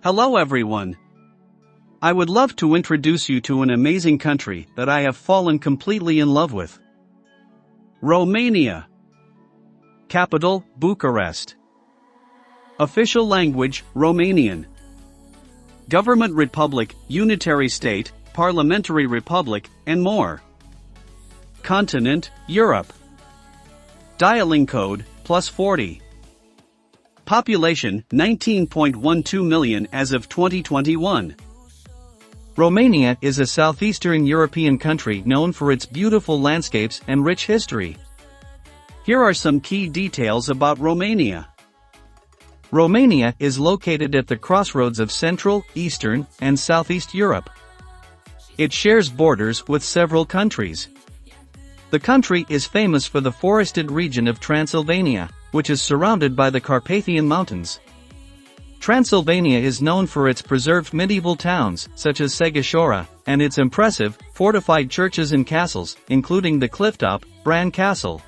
Hello everyone. I would love to introduce you to an amazing country that I have fallen completely in love with. Romania. Capital, Bucharest. Official language, Romanian. Government republic, unitary state, parliamentary republic, and more. Continent, Europe. Dialing code, +40. Population, 19.12 million as of 2021. Romania is a southeastern European country known for its beautiful landscapes and rich history. Here are some key details about Romania. Romania is located at the crossroads of Central, Eastern, and Southeast Europe. It shares borders with several countries. The country is famous for the forested region of Transylvania, which is surrounded by the Carpathian Mountains. Transylvania is known for its preserved medieval towns, such as Sighișoara, and its impressive, fortified churches and castles, including the clifftop, Bran Castle.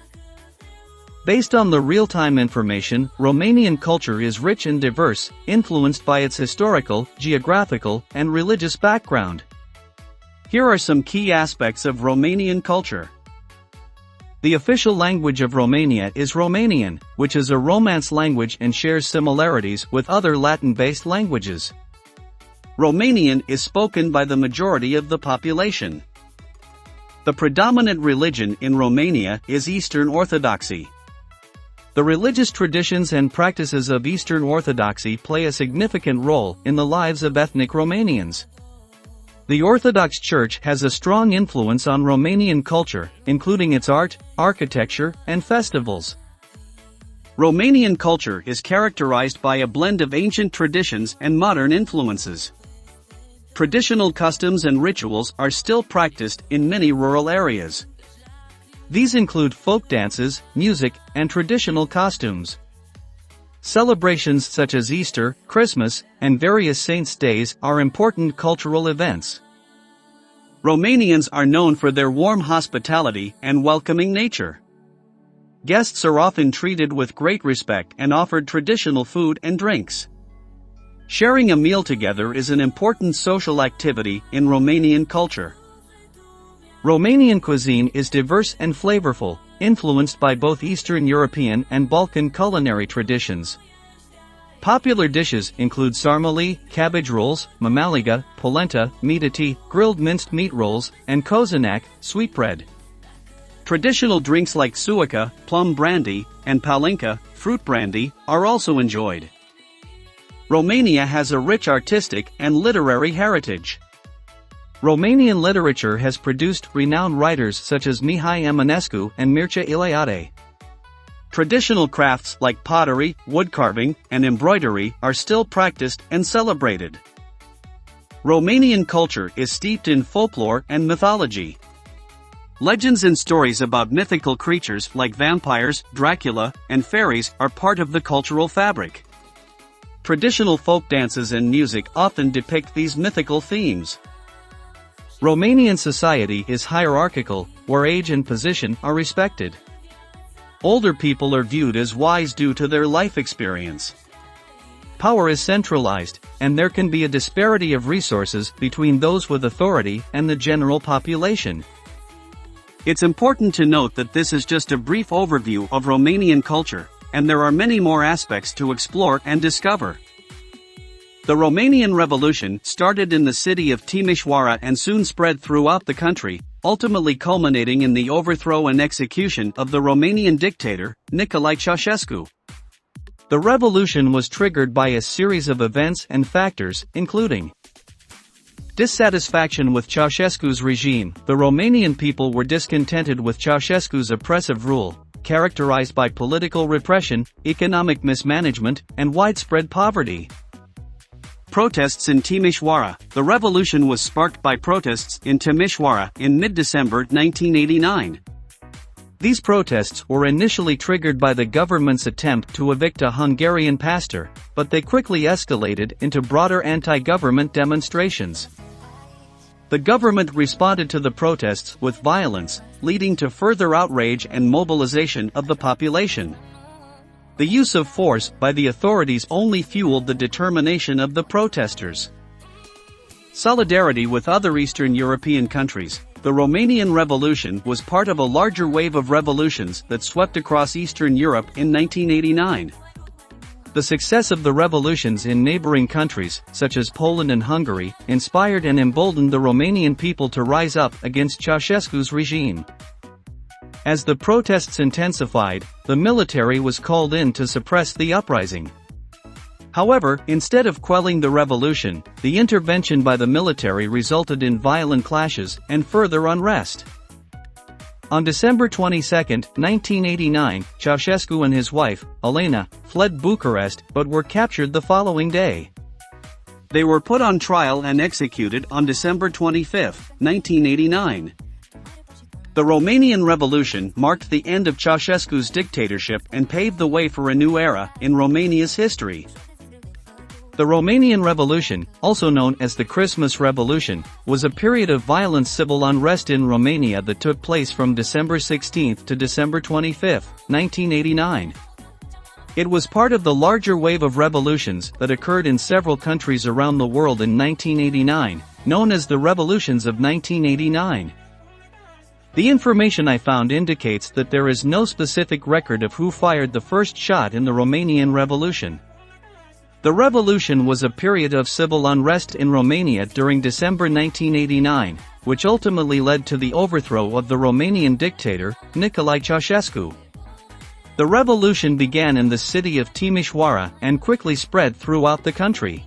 Based on the real-time information, Romanian culture is rich and diverse, influenced by its historical, geographical, and religious background. Here are some key aspects of Romanian culture. The official language of Romania is Romanian, which is a Romance language and shares similarities with other Latin-based languages. Romanian is spoken by the majority of the population. The predominant religion in Romania is Eastern Orthodoxy. The religious traditions and practices of Eastern Orthodoxy play a significant role in the lives of ethnic Romanians. The Orthodox Church has a strong influence on Romanian culture, including its art, architecture, and festivals. Romanian culture is characterized by a blend of ancient traditions and modern influences. Traditional customs and rituals are still practiced in many rural areas. These include folk dances, music, and traditional costumes. Celebrations such as Easter, Christmas, and various saints' days are important cultural events. Romanians are known for their warm hospitality and welcoming nature. Guests are often treated with great respect and offered traditional food and drinks. Sharing a meal together is an important social activity in Romanian culture. Romanian cuisine is diverse and flavorful, influenced by both Eastern European and Balkan culinary traditions. Popular dishes include sarmale, cabbage rolls, mamaliga, polenta, meatati, grilled minced meat rolls, and kozanac, sweetbread. Traditional drinks like suica, plum brandy, and palinka, fruit brandy, are also enjoyed. Romania has a rich artistic and literary heritage. Romanian literature has produced renowned writers such as Mihai Eminescu and Mircea Eliade. Traditional crafts like pottery, woodcarving, and embroidery are still practiced and celebrated. Romanian culture is steeped in folklore and mythology. Legends and stories about mythical creatures like vampires, Dracula, and fairies are part of the cultural fabric. Traditional folk dances and music often depict these mythical themes. Romanian society is hierarchical, where age and position are respected. Older people are viewed as wise due to their life experience. Power is centralized, and there can be a disparity of resources between those with authority and the general population. It's important to note that this is just a brief overview of Romanian culture, and there are many more aspects to explore and discover. The Romanian Revolution started in the city of Timișoara and soon spread throughout the country, ultimately culminating in the overthrow and execution of the Romanian dictator, Nicolae Ceausescu. The revolution was triggered by a series of events and factors, including dissatisfaction with Ceausescu's regime. The Romanian people were discontented with Ceausescu's oppressive rule, characterized by political repression, economic mismanagement, and widespread poverty. Protests in Timișoara. The revolution was sparked by protests in Timișoara in mid-December 1989. These protests were initially triggered by the government's attempt to evict a Hungarian pastor, but they quickly escalated into broader anti-government demonstrations. The government responded to the protests with violence, leading to further outrage and mobilization of the population. The use of force by the authorities only fueled the determination of the protesters. Solidarity with other Eastern European countries, the Romanian Revolution was part of a larger wave of revolutions that swept across Eastern Europe in 1989. The success of the revolutions in neighboring countries, such as Poland and Hungary, inspired and emboldened the Romanian people to rise up against Ceausescu's regime. As the protests intensified, the military was called in to suppress the uprising. However, instead of quelling the revolution, the intervention by the military resulted in violent clashes and further unrest. On December 22, 1989, Ceausescu and his wife, Elena, fled Bucharest but were captured the following day. They were put on trial and executed on December 25, 1989. The Romanian Revolution marked the end of Ceausescu's dictatorship and paved the way for a new era in Romania's history. The Romanian Revolution, also known as the Christmas Revolution, was a period of violent civil unrest in Romania that took place from December 16 to December 25, 1989. It was part of the larger wave of revolutions that occurred in several countries around the world in 1989, known as the Revolutions of 1989. The information I found indicates that there is no specific record of who fired the first shot in the Romanian Revolution. The revolution was a period of civil unrest in Romania during December 1989, which ultimately led to the overthrow of the Romanian dictator, Nicolae Ceausescu. The revolution began in the city of Timișoara and quickly spread throughout the country.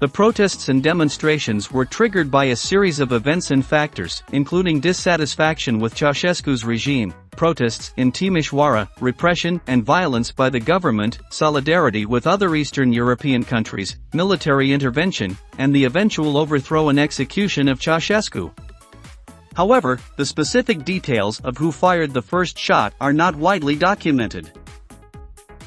The protests and demonstrations were triggered by a series of events and factors, including dissatisfaction with Ceausescu's regime, protests in Timișoara, repression and violence by the government, solidarity with other Eastern European countries, military intervention, and the eventual overthrow and execution of Ceausescu. However, the specific details of who fired the first shot are not widely documented.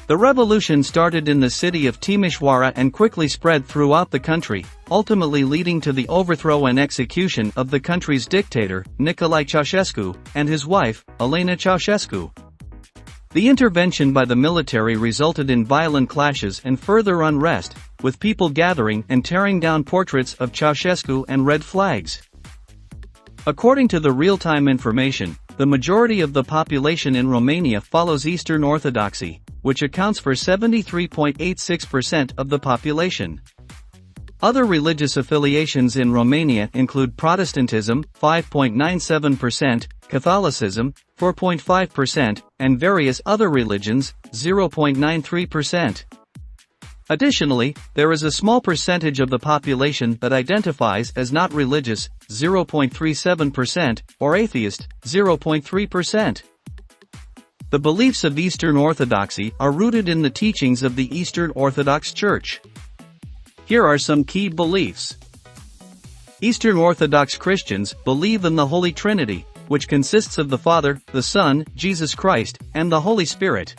The revolution started in the city of Timișoara and quickly spread throughout the country, ultimately leading to the overthrow and execution of the country's dictator, Nicolae Ceausescu, and his wife, Elena Ceausescu. The intervention by the military resulted in violent clashes and further unrest, with people gathering and tearing down portraits of Ceausescu and red flags. According to the real-time information, the majority of the population in Romania follows Eastern Orthodoxy, which accounts for 73.86% of the population. Other religious affiliations in Romania include Protestantism, 5.97%, Catholicism, 4.5%, and various other religions, 0.93%. Additionally, there is a small percentage of the population that identifies as not religious, 0.37%, or atheist, 0.3%. The beliefs of Eastern Orthodoxy are rooted in the teachings of the Eastern Orthodox Church. Here are some key beliefs. Eastern Orthodox Christians believe in the Holy Trinity, which consists of the Father, the Son, Jesus Christ, and the Holy Spirit.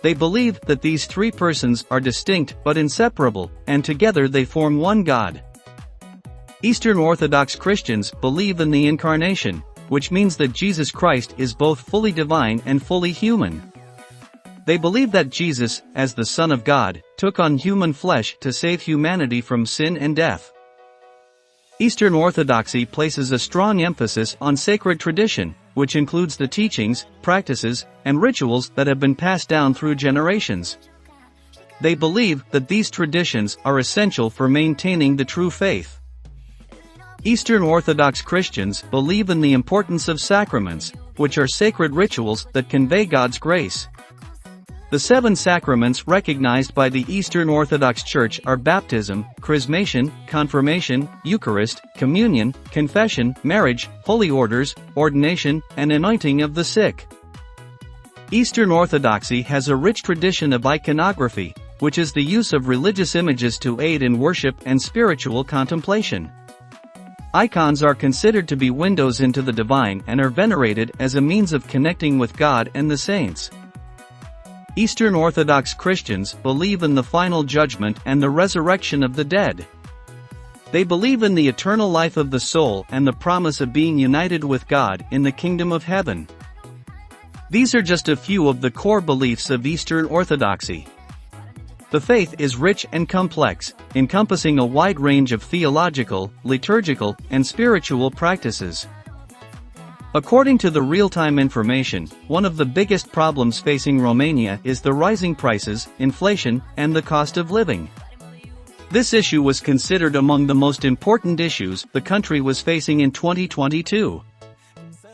They believe that these three persons are distinct but inseparable, and together they form one God. Eastern Orthodox Christians believe in the Incarnation, which means that Jesus Christ is both fully divine and fully human. They believe that Jesus, as the Son of God, took on human flesh to save humanity from sin and death. Eastern Orthodoxy places a strong emphasis on sacred tradition, which includes the teachings, practices, and rituals that have been passed down through generations. They believe that these traditions are essential for maintaining the true faith. Eastern Orthodox Christians believe in the importance of sacraments, which are sacred rituals that convey God's grace. The 7 sacraments recognized by the Eastern Orthodox Church are baptism, chrismation, confirmation, Eucharist, communion, confession, marriage, holy orders, ordination, and anointing of the sick. Eastern Orthodoxy has a rich tradition of iconography, which is the use of religious images to aid in worship and spiritual contemplation. Icons are considered to be windows into the divine and are venerated as a means of connecting with God and the saints. Eastern Orthodox Christians believe in the final judgment and the resurrection of the dead. They believe in the eternal life of the soul and the promise of being united with God in the kingdom of heaven. These are just a few of the core beliefs of Eastern Orthodoxy. The faith is rich and complex, encompassing a wide range of theological, liturgical, and spiritual practices. According to the real-time information, one of the biggest problems facing Romania is the rising prices, inflation, and the cost of living. This issue was considered among the most important issues the country was facing in 2022.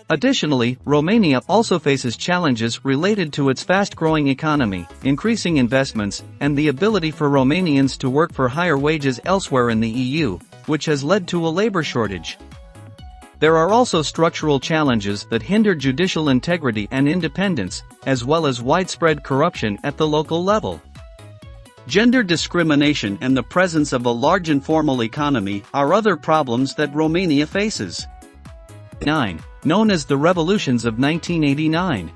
Additionally, Romania also faces challenges related to its fast-growing economy, increasing investments, and the ability for Romanians to work for higher wages elsewhere in the EU, which has led to a labor shortage. There are also structural challenges that hinder judicial integrity and independence, as well as widespread corruption at the local level. Gender discrimination and the presence of a large informal economy are other problems that Romania faces. 9. Known as the revolutions of 1989.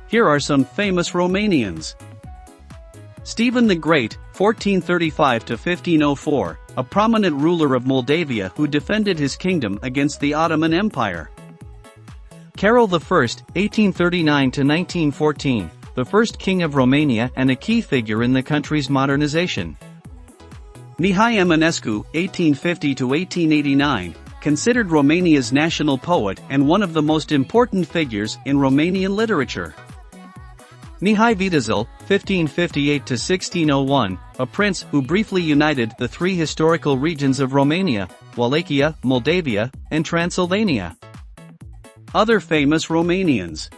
Here are some famous Romanians. Stephen the Great, 1435 to 1504, a prominent ruler of Moldavia who defended his kingdom against the Ottoman Empire. Carol I, 1839 to 1914, the first king of Romania and a key figure in the country's modernization. Mihai Eminescu, 1850 to 1889, considered Romania's national poet and one of the most important figures in Romanian literature. Mihai Viteazul, 1558 to 1601, a prince who briefly united the three historical regions of Romania, Wallachia, Moldavia, and Transylvania. Other famous Romanians.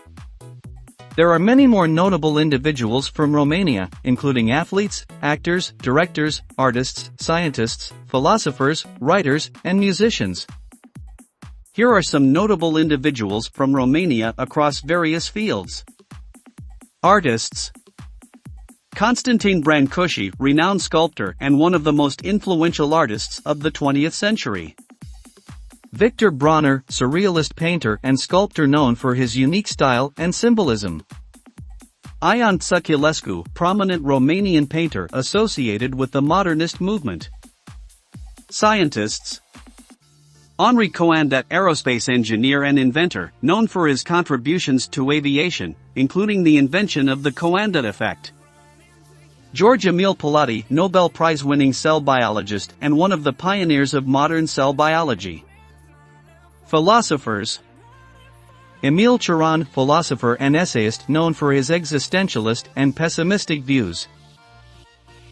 There are many more notable individuals from Romania, including athletes, actors, directors, artists, scientists, philosophers, writers, and musicians. Here are some notable individuals from Romania across various fields. Artists. Constantin Brancusi, renowned sculptor and one of the most influential artists of the 20th century. Victor Bronner, surrealist painter and sculptor known for his unique style and symbolism. Ion Țăculescu, prominent Romanian painter associated with the modernist movement. Scientists. Henri Coandă, aerospace engineer and inventor, known for his contributions to aviation, including the invention of the Coandă effect. George Emil Palade, Nobel Prize-winning cell biologist and one of the pioneers of modern cell biology. Philosophers. Emil Cioran, philosopher and essayist known for his existentialist and pessimistic views.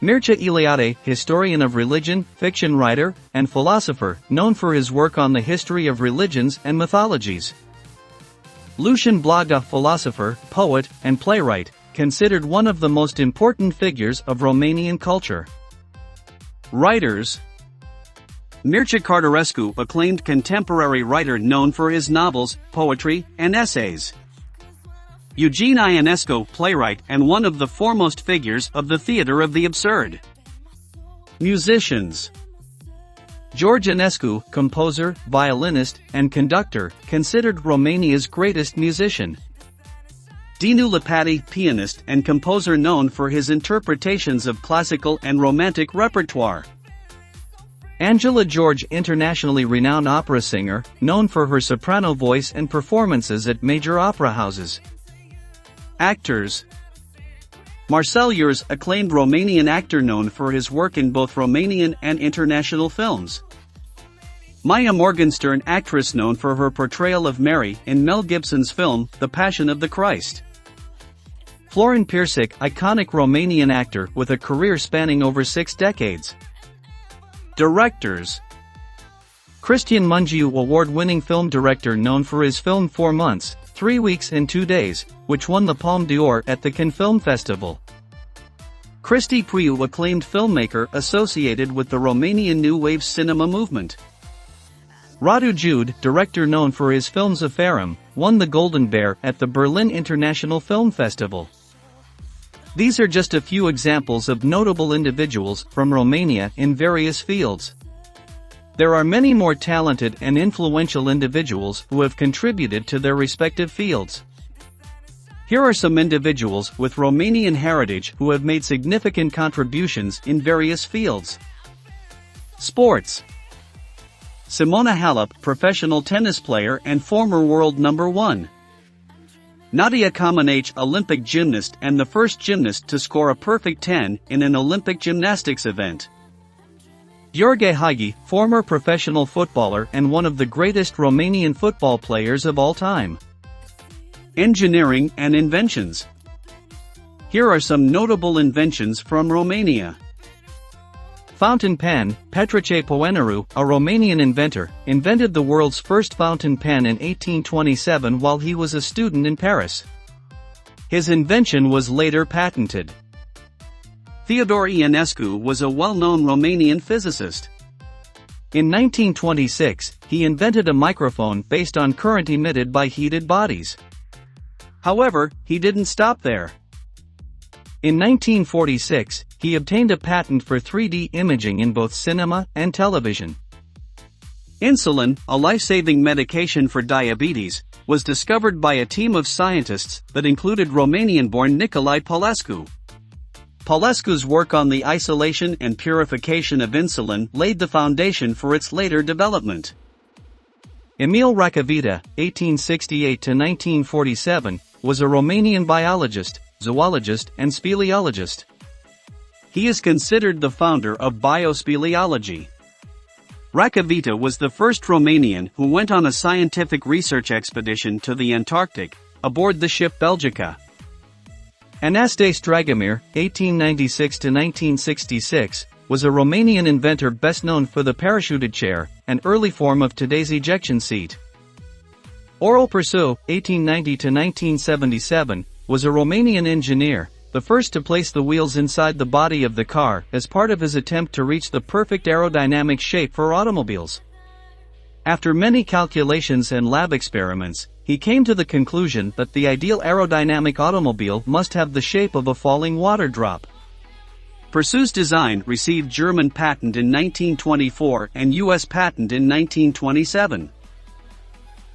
Mircea Eliade, historian of religion, fiction writer, and philosopher, known for his work on the history of religions and mythologies. Lucian Blaga, philosopher, poet, and playwright, considered one of the most important figures of Romanian culture. Writers. Mircea Cărturescu, acclaimed contemporary writer known for his novels, poetry, and essays. Eugene Ionescu, playwright and one of the foremost figures of the theater of the absurd. Musicians. George Enescu, composer, violinist, and conductor, considered Romania's greatest musician. Dinu Lipati, pianist and composer known for his interpretations of classical and romantic repertoire. Angela George, internationally renowned opera singer, known for her soprano voice and performances at major opera houses. Actors. Marcel Ures, acclaimed Romanian actor known for his work in both Romanian and international films. Maya Morgenstern, actress known for her portrayal of Mary in Mel Gibson's film, The Passion of the Christ. Florin Piersic, iconic Romanian actor with a career spanning over 6 decades. Directors. Cristian Mungiu, award-winning film director known for his film 4 Months, 3 Weeks and 2 Days, which won the Palme d'Or at the Cannes Film Festival. Cristi Puiu, acclaimed filmmaker associated with the Romanian New Wave cinema movement. Radu Jude, director known for his films Afarim, won the Golden Bear at the Berlin International Film Festival. These are just a few examples of notable individuals from Romania in various fields. There are many more talented and influential individuals who have contributed to their respective fields. Here are some individuals with Romanian heritage who have made significant contributions in various fields. Sports. Simona Halep, professional tennis player and former world number 1. Nadia Comaneci, Olympic gymnast and the first gymnast to score a perfect 10 in an Olympic gymnastics event. Gheorghe Hagi, former professional footballer and one of the greatest Romanian football players of all time. Engineering and inventions. Here are some notable inventions from Romania. Fountain pen. Petrice Poenaru, a Romanian inventor, invented the world's first fountain pen in 1827 while he was a student in Paris. His invention was later patented. Theodore Ionescu was a well-known Romanian physicist. In 1926, he invented a microphone based on current emitted by heated bodies. However, he didn't stop there. In 1946, he obtained a patent for 3D imaging in both cinema and television. Insulin, a life-saving medication for diabetes, was discovered by a team of scientists that included Romanian-born Nicolae Popescu. Popescu's work on the isolation and purification of insulin laid the foundation for its later development. Emil Racovita, 1868–1947, was a Romanian biologist, zoologist and speleologist. He is considered the founder of biospeleology. Racovita was the first Romanian who went on a scientific research expedition to the Antarctic, aboard the ship Belgica. Anastase Dragomir, 1896–1966, was a Romanian inventor best known for the parachuted chair, an early form of today's ejection seat. Aurel Persu, 1890–1977, was a Romanian engineer, the first to place the wheels inside the body of the car as part of his attempt to reach the perfect aerodynamic shape for automobiles. After many calculations and lab experiments, he came to the conclusion that the ideal aerodynamic automobile must have the shape of a falling water drop. Persu's design received German patent in 1924 and US patent in 1927.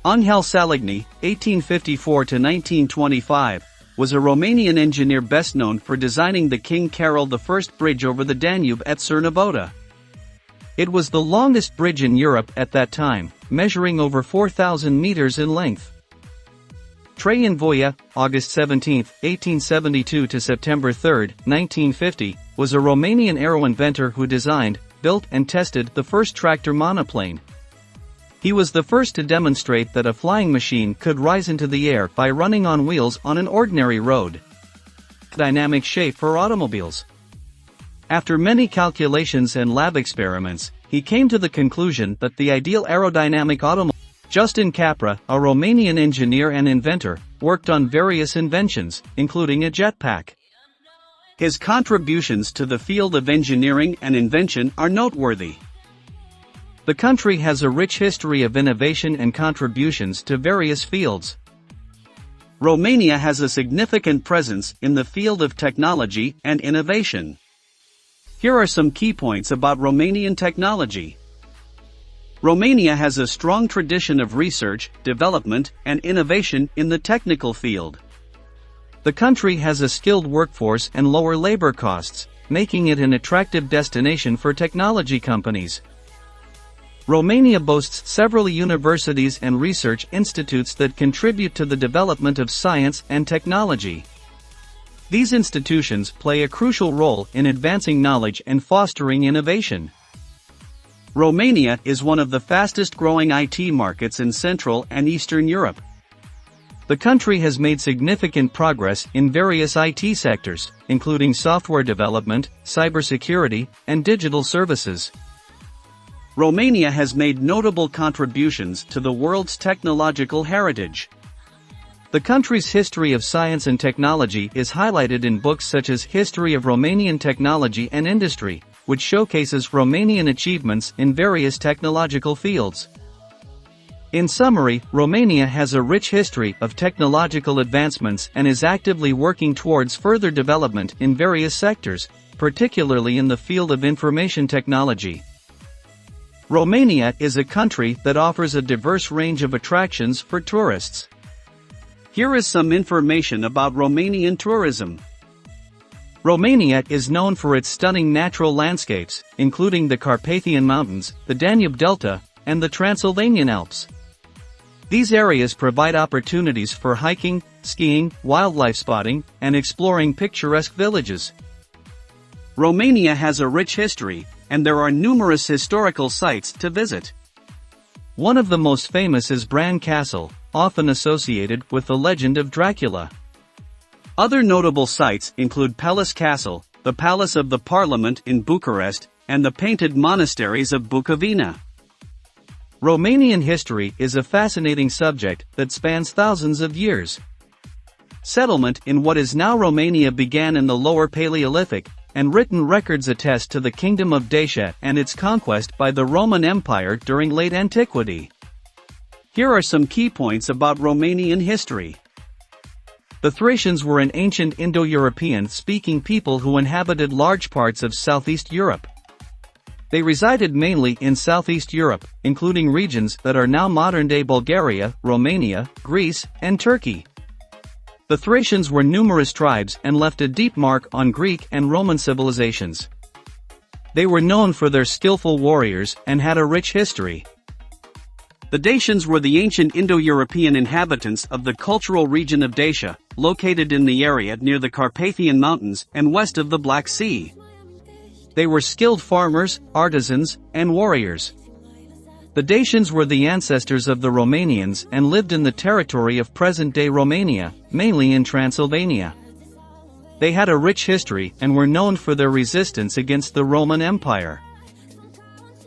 Angel Saligny, 1854–1925, was a Romanian engineer best known for designing the King Carol I Bridge over the Danube at Cernavodă. It was the longest bridge in Europe at that time, measuring over 4,000 meters in length. Traian Voia, August 17, 1872 to September 3, 1950, was a Romanian aero inventor who designed, built and tested the first tractor monoplane. He was the first to demonstrate that a flying machine could rise into the air by running on wheels on an ordinary road. Dynamic shape for automobiles. After many calculations and lab experiments, he came to the conclusion that the ideal aerodynamic automobile. Justin Capra, a Romanian engineer and inventor, worked on various inventions, including a jetpack. His contributions to the field of engineering and invention are noteworthy. The country has a rich history of innovation and contributions to various fields. Romania has a significant presence in the field of technology and innovation. Here are some key points about Romanian technology. Romania has a strong tradition of research, development, and innovation in the technical field. The country has a skilled workforce and lower labor costs, making it an attractive destination for technology companies. Romania boasts several universities and research institutes that contribute to the development of science and technology. These institutions play a crucial role in advancing knowledge and fostering innovation. Romania is one of the fastest-growing IT markets in Central and Eastern Europe. The country has made significant progress in various IT sectors, including software development, cybersecurity, and digital services. Romania has made notable contributions to the world's technological heritage. The country's history of science and technology is highlighted in books such as History of Romanian Technology and Industry, which showcases Romanian achievements in various technological fields. In summary, Romania has a rich history of technological advancements and is actively working towards further development in various sectors, particularly in the field of information technology. Romania is a country that offers a diverse range of attractions for tourists. Here is some information about Romanian tourism. Romania is known for its stunning natural landscapes, including the Carpathian Mountains, the Danube Delta, and the Transylvanian Alps. These areas provide opportunities for hiking, skiing, wildlife spotting, and exploring picturesque villages. Romania has a rich history, and there are numerous historical sites to visit. One of the most famous is Bran Castle, often associated with the legend of Dracula. Other notable sites include Palace Castle, the Palace of the Parliament in Bucharest, and the painted monasteries of Bukovina. Romanian history is a fascinating subject that spans thousands of years. Settlement in what is now Romania began in the Lower Paleolithic, and written records attest to the Kingdom of Dacia and its conquest by the Roman Empire during late antiquity. Here are some key points about Romanian history. The Thracians were an ancient Indo-European-speaking people who inhabited large parts of Southeast Europe. They resided mainly in Southeast Europe, including regions that are now modern-day Bulgaria, Romania, Greece, and Turkey. The Thracians were numerous tribes and left a deep mark on Greek and Roman civilizations. They were known for their skillful warriors and had a rich history. The Dacians were the ancient Indo-European inhabitants of the cultural region of Dacia, located in the area near the Carpathian Mountains and west of the Black Sea. They were skilled farmers, artisans, and warriors. The Dacians were the ancestors of the Romanians and lived in the territory of present-day Romania, mainly in Transylvania. They had a rich history and were known for their resistance against the Roman Empire.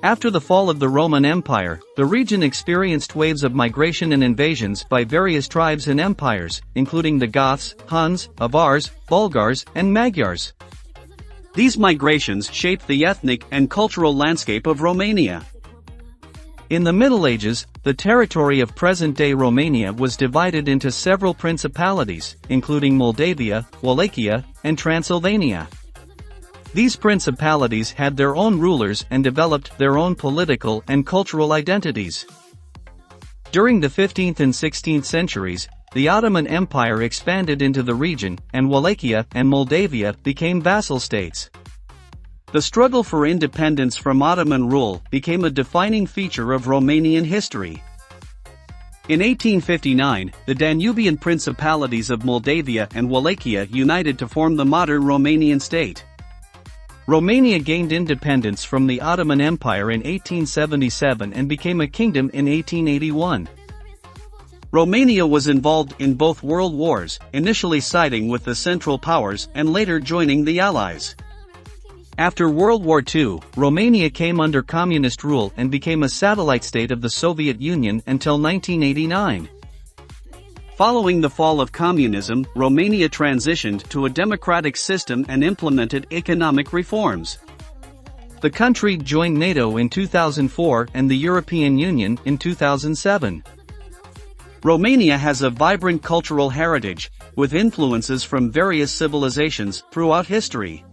After the fall of the Roman Empire, the region experienced waves of migration and invasions by various tribes and empires, including the Goths, Huns, Avars, Bulgars, and Magyars. These migrations shaped the ethnic and cultural landscape of Romania. In the Middle Ages, the territory of present-day Romania was divided into several principalities, including Moldavia, Wallachia, and Transylvania. These principalities had their own rulers and developed their own political and cultural identities. During the 15th and 16th centuries, the Ottoman Empire expanded into the region, and Wallachia and Moldavia became vassal states. The struggle for independence from Ottoman rule became a defining feature of Romanian history. In 1859, the Danubian principalities of Moldavia and Wallachia united to form the modern Romanian state. Romania gained independence from the Ottoman Empire in 1877 and became a kingdom in 1881. Romania was involved in both world wars, initially siding with the Central Powers and later joining the Allies. After World War II, Romania came under communist rule and became a satellite state of the Soviet Union until 1989. Following the fall of communism, Romania transitioned to a democratic system and implemented economic reforms. The country joined NATO in 2004 and the European Union in 2007. Romania has a vibrant cultural heritage, with influences from various civilizations throughout history.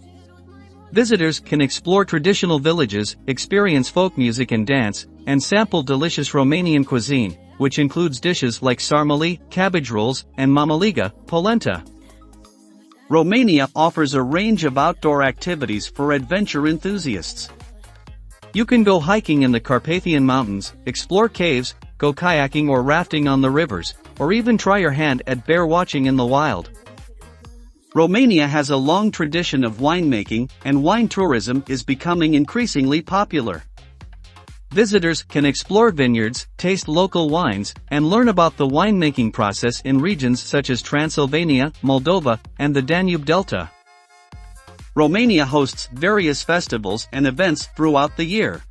Visitors can explore traditional villages, experience folk music and dance, and sample delicious Romanian cuisine, which includes dishes like sarmale, cabbage rolls, and mamaliga, polenta. Romania offers a range of outdoor activities for adventure enthusiasts. You can go hiking in the Carpathian Mountains, explore caves, go kayaking or rafting on the rivers, or even try your hand at bear watching in the wild. Romania has a long tradition of winemaking, and wine tourism is becoming increasingly popular. Visitors can explore vineyards, taste local wines, and learn about the winemaking process in regions such as Transylvania, Moldova, and the Danube Delta. Romania hosts various festivals and events throughout the year.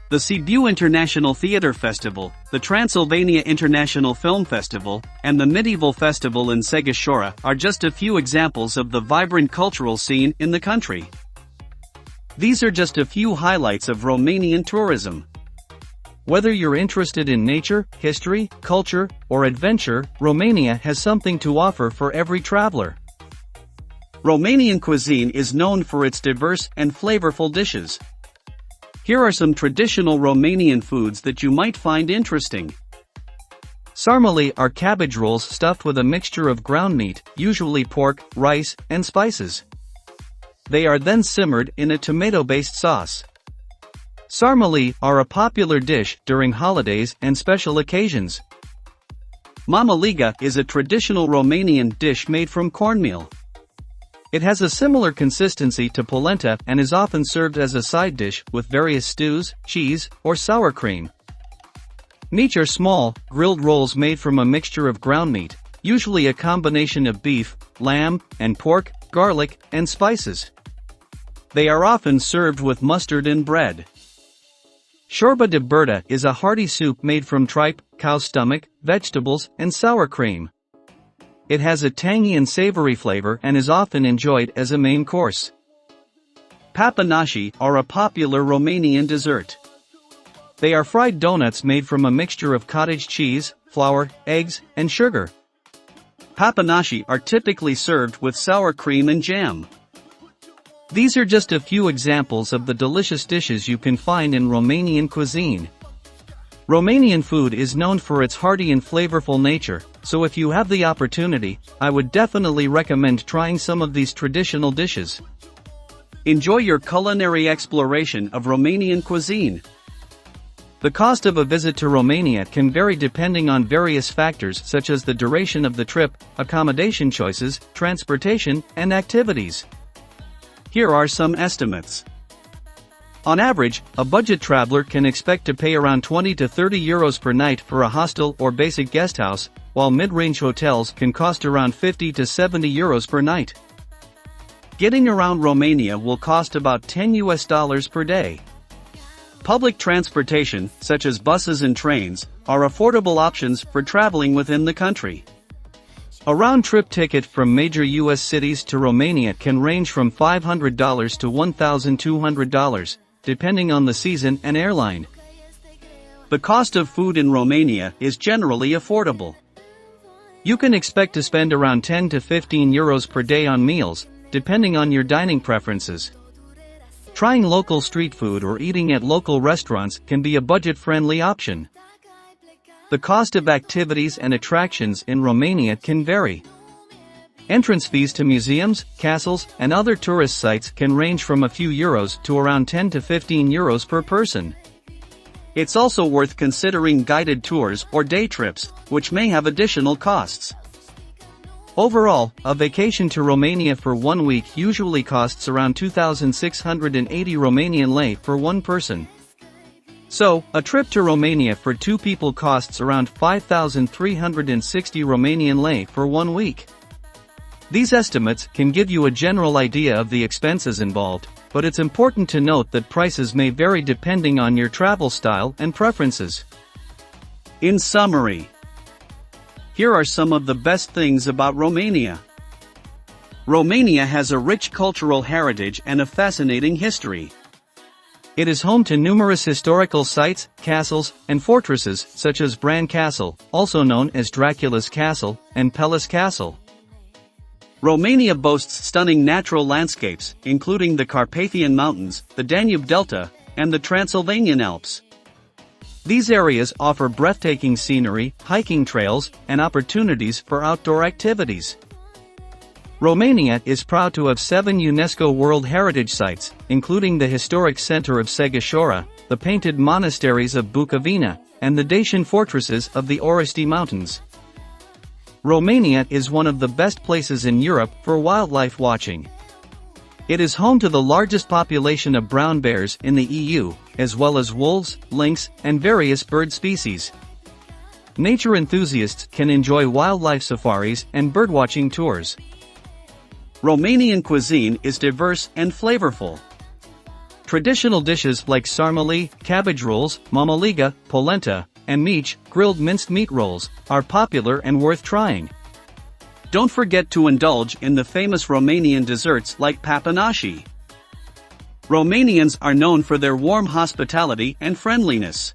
The Sibiu International Theatre Festival, the Transylvania International Film Festival, and the Medieval Festival in Sighișoara are just a few examples of the vibrant cultural scene in the country. These are just a few highlights of Romanian tourism. Whether you're interested in nature, history, culture, or adventure, Romania has something to offer for every traveler. Romanian cuisine is known for its diverse and flavorful dishes. Here are some traditional Romanian foods that you might find interesting. Sarmale are cabbage rolls stuffed with a mixture of ground meat, usually pork, rice, and spices. They are then simmered in a tomato-based sauce. Sarmale are a popular dish during holidays and special occasions. Mamaliga is a traditional Romanian dish made from cornmeal. It has a similar consistency to polenta and is often served as a side dish with various stews, cheese, or sour cream. Mici are small, grilled rolls made from a mixture of ground meat, usually a combination of beef, lamb, and pork, garlic, and spices. They are often served with mustard and bread. Ciorba de burtă is a hearty soup made from tripe, cow's stomach, vegetables, and sour cream. It has a tangy and savory flavor and is often enjoyed as a main course. Papanashi are a popular Romanian dessert. They are fried donuts made from a mixture of cottage cheese, flour, eggs, and sugar. Papanashi are typically served with sour cream and jam. These are just a few examples of the delicious dishes you can find in Romanian cuisine. Romanian food is known for its hearty and flavorful nature, so if you have the opportunity, I would definitely recommend trying some of these traditional dishes. Enjoy your culinary exploration of Romanian cuisine. The cost of a visit to Romania can vary depending on various factors such as the duration of the trip, accommodation choices, transportation, and activities. Here are some estimates. On average, a budget traveler can expect to pay around 20 to 30 euros per night for a hostel or basic guesthouse, while mid-range hotels can cost around 50 to 70 euros per night. Getting around Romania will cost about $10 per day. Public transportation, such as buses and trains, are affordable options for traveling within the country. A round-trip ticket from major U.S. cities to Romania can range from $500 to $1,200, depending on the season and airline. The cost of food in Romania is generally affordable. You can expect to spend around 10 to 15 euros per day on meals, depending on your dining preferences. Trying local street food or eating at local restaurants can be a budget-friendly option. The cost of activities and attractions in Romania can vary. Entrance fees to museums, castles, and other tourist sites can range from a few euros to around 10 to 15 euros per person. It's also worth considering guided tours or day trips, which may have additional costs. Overall, a vacation to Romania for 1 week usually costs around 2,680 Romanian lei for one person. So, a trip to Romania for 2 people costs around 5,360 Romanian lei for 1 week. These estimates can give you a general idea of the expenses involved, but it's important to note that prices may vary depending on your travel style and preferences. In summary, here are some of the best things about Romania. Romania has a rich cultural heritage and a fascinating history. It is home to numerous historical sites, castles, and fortresses such as Bran Castle, also known as Dracula's Castle, and Pelis Castle. Romania boasts stunning natural landscapes, including the Carpathian Mountains, the Danube Delta, and the Transylvanian Alps. These areas offer breathtaking scenery, hiking trails, and opportunities for outdoor activities. Romania is proud to have 7 UNESCO World Heritage Sites, including the historic center of Sighișoara, the painted monasteries of Bucovina, and the Dacian fortresses of the Orăști Mountains. Romania is one of the best places in Europe for wildlife watching. It is home to the largest population of brown bears in the EU, as well as wolves, lynx, and various bird species. Nature enthusiasts can enjoy wildlife safaris and birdwatching tours. Romanian cuisine is diverse and flavorful. Traditional dishes like sarmale, cabbage rolls, mamaliga, polenta, and mici, grilled minced meat rolls, are popular and worth trying. Don't forget to indulge in the famous Romanian desserts like papanashi. Romanians are known for their warm hospitality and friendliness.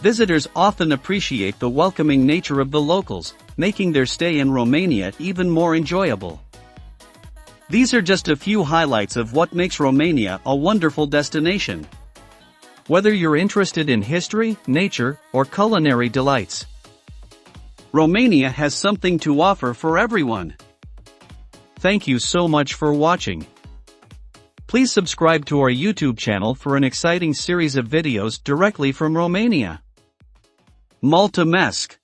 Visitors often appreciate the welcoming nature of the locals, making their stay in Romania even more enjoyable. These are just a few highlights of what makes Romania a wonderful destination. Whether you're interested in history, nature, or culinary delights, Romania has something to offer for everyone. Thank you so much for watching. Please subscribe to our YouTube channel for an exciting series of videos directly from Romania. Mulțumesc!